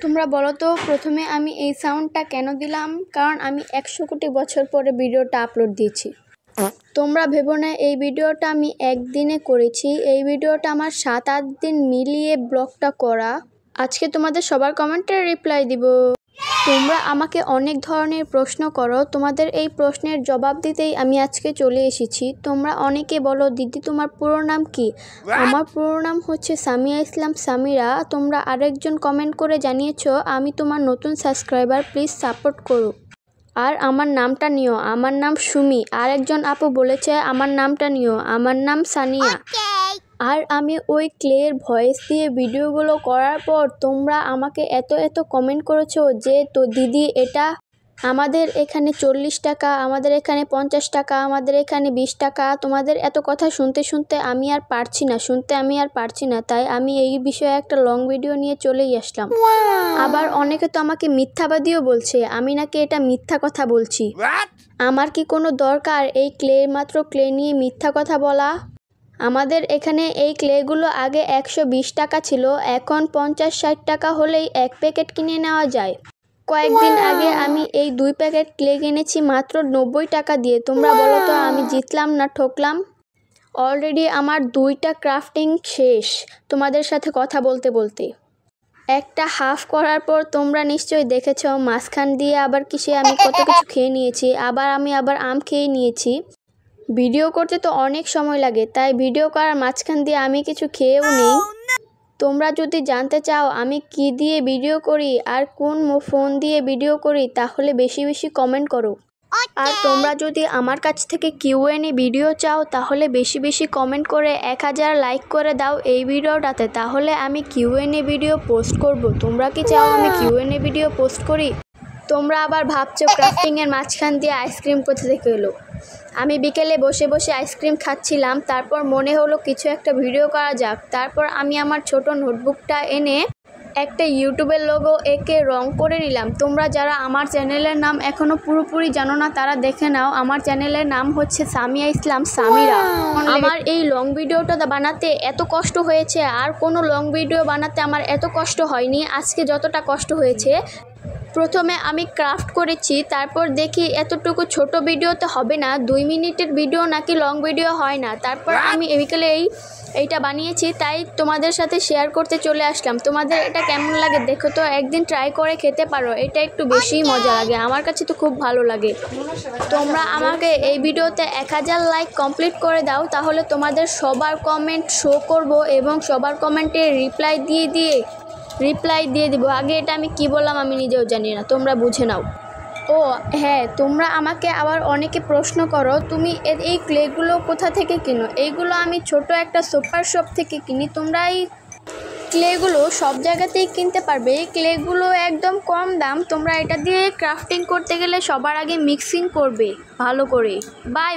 তোমরা বলো তো প্রথমে আমি এই সাউন্ডটা কেন দিলাম? কারণ আমি 100 কোটি বছর পরে ভিডিওটা আপলোড দিয়েছি। তোমরা ভেবো না এই ভিডিওটা আমি একদিনে করেছি। এই ভিডিওটা আমার 7-8 দিন মিলিয়ে ব্লগটা করা। আজকে তোমাদের সবার কমেন্টের রিপ্লাই দিব। তোমরা আমাকে অনেক ধরনের প্রশ্ন করো, তোমাদের এই প্রশ্নের জবাব দিতেই আমি আজকে চলে এসেছি। তোমরা অনেকে বলো দিদি তোমার পুরো নাম কি? আমার পুরো নাম হচ্ছে সামিয়া ইসলাম সামিরা। তোমরা আরেকজন কমেন্ট করে জানিয়েছো আমি তোমার নতুন সাবস্ক্রাইবার, প্লিজ সাপোর্ট করো আর আমার নামটা নিও, আমার নাম সুমি। আরেকজন আপু বলেছে আমার নামটা নিও, আমার নাম সানিয়া। আর আমি ওই ক্লের ভয়েস দিয়ে ভিডিওগুলো করার পর তোমরা আমাকে এত কমেন্ট করেছো যে তো দিদি এটা আমাদের এখানে 40 টাকা, আমাদের এখানে 50 টাকা, আমাদের এখানে 20 টাকা। তোমাদের এত কথা শুনতে আমি আর পারছি না, তাই আমি এই বিষয়ে একটা লং ভিডিও নিয়ে চলেই আসলাম। আবার অনেকে তো আমাকে মিথ্যাবাদীও বলছে, আমি নাকি এটা মিথ্যা কথা বলছি। আমার কি কোনো দরকার এই মাত্র ক্লে নিয়ে মিথ্যা কথা বলা? আমাদের এখানে এই ক্লেগুলো আগে 120 টাকা ছিল, এখন 50-60 টাকা হলেই এক প্যাকেট কিনে নেওয়া যায়। কয়েকদিন আগে আমি এই 2 প্যাকেট ক্লে কিনেছি মাত্র 90 টাকা দিয়ে। তোমরা বলো তো আমি জিতলাম না ঠকলাম? অলরেডি আমার 2টা ক্রাফটিং শেষ তোমাদের সাথে কথা বলতে। একটা হাফ করার পর তোমরা নিশ্চয়ই দেখেছো মাঝখান দিয়ে আবার কিসে আমি কত কিছু খেয়ে নিয়েছি। আমি আবার আম খেয়ে নিয়েছি। ভিডিও করতে তো অনেক সময় লাগে, তাই ভিডিও করার মাঝখান দিয়ে আমি কিছু খেয়েও নেই। তোমরা যদি জানতে চাও আমি কি দিয়ে ভিডিও করি আর কোন ফোন দিয়ে ভিডিও করি তাহলে বেশি কমেন্ট করো। আর তোমরা যদি আমার কাছ থেকে কিউএনএ ভিডিও চাও তাহলে বেশি কমেন্ট করে 1000 লাইক করে দাও এই ভিডিওটাতে, তাহলে আমি কিউএনএ ভিডিও পোস্ট করব। তোমরা কি চাও আমি কিউএনএ ভিডিও পোস্ট করি? তোমরা আবার ভাবছো ক্রাফটিংয়ের মাঝখান দিয়ে আইসক্রিম কোথা থেকে এলো? আমি বিকেলে বসে আইসক্রিম খাচ্ছিলাম, তারপর মনে হলো কিছু একটা ভিডিও করা যাক। তারপর আমি আমার ছোট নোটবুকটা এনে একটা ইউটিউবের লোগো এঁকে রং করে নিলাম। তোমরা যারা আমার চ্যানেলের নাম এখনও পুরোপুরি জানো না তারা দেখে নাও। আমার চ্যানেলের নাম হচ্ছে সামিয়া ইসলাম সামিরা। আমার এই লং ভিডিওটা বানাতে এত কষ্ট হয়েছে, আর কোনো লং ভিডিও বানাতে আমার এত কষ্ট হয়নি আজকে যতটা কষ্ট হয়েছে। প্রথমে আমি ক্রাফট করেছি, তারপর দেখি এতটুকু ছোট ভিডিওতে হবে না, 2 মিনিটের ভিডিও নাকি লং ভিডিও হয় না। তারপর আমি বিকেলে এইটা বানিয়েছি, তাই তোমাদের সাথে শেয়ার করতে চলে আসলাম। তোমাদের এটা কেমন লাগে দেখো তো, একদিন ট্রাই করে খেতে পারো, এটা একটু বেশিই মজা লাগে, আমার কাছে তো খুব ভালো লাগে। তোমরা আমাকে এই ভিডিওতে 1000 লাইক কমপ্লিট করে দাও, তাহলে তোমাদের সবার কমেন্ট শো করব এবং সবার কমেন্টে রিপ্লাই দিয়ে দিব। আগে এটা আমি কি বললাম আমি নিজেও জানি না, তোমরা বুঝে নাও। ও হ্যাঁ, তোমরা আমাকে আবার অনেকে প্রশ্ন করো তুমি এই ক্লেগুলো কোথা থেকে কিনো? এইগুলো আমি ছোট একটা সুপার শপ থেকে কিনি। তোমরা এই ক্লেগুলো সব জায়গাতেই কিনতে পারবে। এই ক্লেগুলো একদম কম দাম। তোমরা এটা দিয়ে ক্রাফটিং করতে গেলে সবার আগে মিক্সিং করবে ভালো করে। বাই।